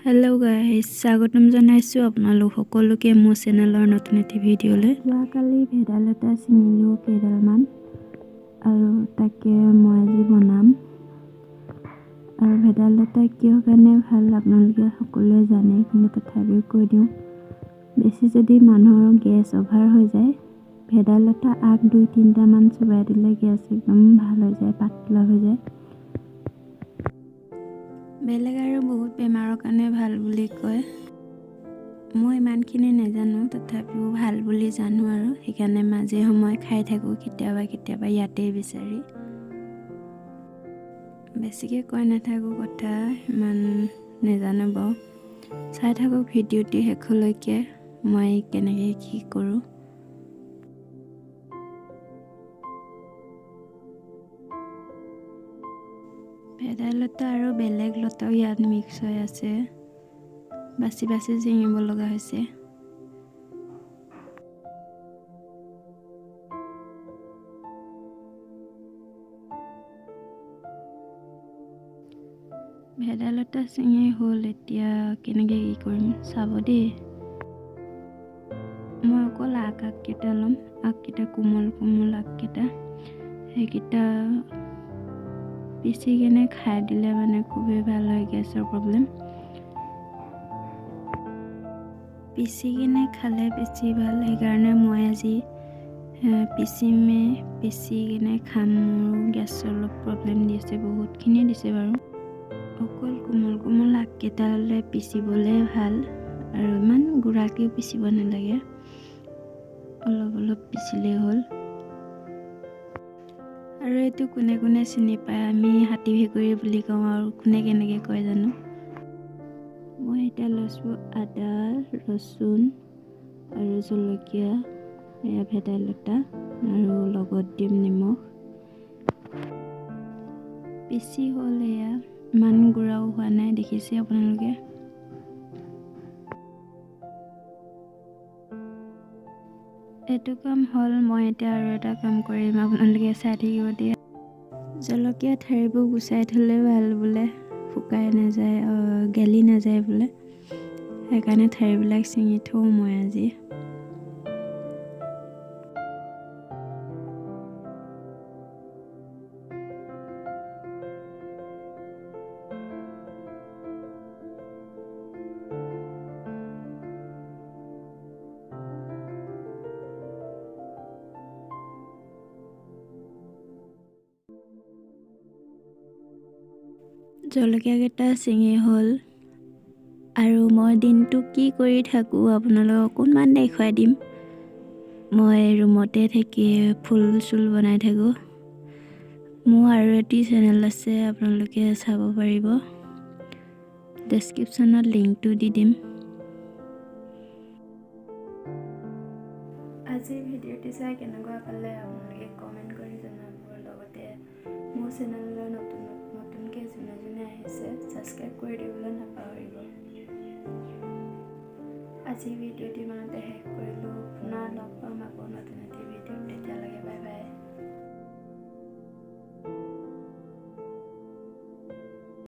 Hello' guys, স্বাগতম জনাইছোঁ আপোনালোক সকলোকে মোৰ চেনেলৰ নতুন এটি ভিডিঅ'লৈ। যোৱাকালি ভেদাইলতা ছিঙিলোঁ কেইডালমান আৰু তাকে মই আজি বনাম। আৰু ভেদাইলতা কিয় কাৰণে ভাল আপোনালোকে সকলোৱে জানে, কিন্তু তথাপিও কৈ দিওঁ। বেছি যদি মানুহৰ গেছ অভাৰ হৈ যায়, ভেদাইলতা আগ 2-3টামান চোবাই দিলে গেছ একদম ভাল হৈ যায়, পাতলা হৈ যায়। বেলেগ আৰু বহুত বেমাৰৰ কাৰণে ভাল বুলি কয়। মই ইমানখিনি নাজানো, তথাপিও ভাল বুলি জানো আৰু সেইকাৰণে মাজে সময়ে খাই থাকোঁ, কেতিয়াবা ইয়াতেই বিচাৰি। বেছিকৈ কৈ নাথাকোঁ, কথা ইমান নাজানো বাৰু। চাই থাকক ভিডিঅ'টি শেষলৈকে, মই কেনেকৈ কি কৰোঁ। ভেদাইলতা আৰু বেলেগ লতাও ইয়াত মিক্স হৈ আছে, বাছি বাছি ছিঙিব লগা হৈছে। ভেদাইলতা ছিঙি হ'ল, এতিয়া কেনেকৈ কি কৰিম চাব দেই। মই অকল আগকেইটা ল'ম, আগকেইটা কোমল আগকেইটা, সেইকেইটা পিচি কিনে খাই দিলে মানে খুবেই ভাল হয় গেছৰ প্ৰব্লেম। পিচি কিনে খালে বেছি ভাল, সেইকাৰণে মই আজি পিচি কিনে খাম। মোৰ গেছৰ অলপ প্ৰব্লেম দিছে, বহুতখিনি দিছে বাৰু। অকল কোমল আগকেইটা ল'লে পিচিবলৈ ভাল, আৰু ইমান গুড়াকৈও পিচিব নালাগে, অলপ পিচিলেই হ'ল। আৰু এইটো কোনে কোনে চিনি পায়, আমি হাতী ভেকুৰী বুলি কওঁ, আৰু কোনে কেনেকৈ কয় জানো। মই এতিয়া লৈছোঁ আদা, ৰচুন আৰু জলকীয়া, এয়া ভেদাইলতা, আৰু লগত দিম নিমখ। পিচি হ'ল এয়া, ইমান গুড়াও হোৱা নাই, দেখিছে আপোনালোকে। এইটো কাম হ'ল, মই এতিয়া আৰু এটা কাম কৰিম, আপোনালোকে চাই থাকিব দিয়া। জলকীয়া ঠাৰিবোৰ গুচাই থ'লে ভাল বোলে, শুকাই নাযায়, গেলি নাযায় বোলে, সেইকাৰণে ঠাৰিবিলাক ছিঙি থওঁ মই আজি। জলকীয়াকেইটা ছিঙি হ'ল, আৰু মই দিনটো কি কৰি থাকোঁ আপোনালোকক অকণমান দেখুৱাই দিম। মই ৰুমতে থাকি ফুল চুল বনাই থাকোঁ। মোৰ আৰু এটি চেনেল আছে, আপোনালোকে চাব পাৰিব, ডেছক্ৰিপশ্যনত লিংকটো দি দিম। আজিৰ ভিডিঅ'টি চাই কেনেকুৱা পালে আপোনালোকে কমেণ্ট কৰি জনাব। লগতে মোৰ চেনেললৈ নতুনকৈ যোনে আহিছে ছাবস্ক্ৰাইব কৰি দিবলৈ নাপাহৰিব। আজি ভিডিঅ'টি ইমানতে শেষ কৰিলোঁ, পুনৰ লগ পাম আকৌ নতুন এটি ভিডিঅ'ত, তেতিয়ালৈকে বাই বাই।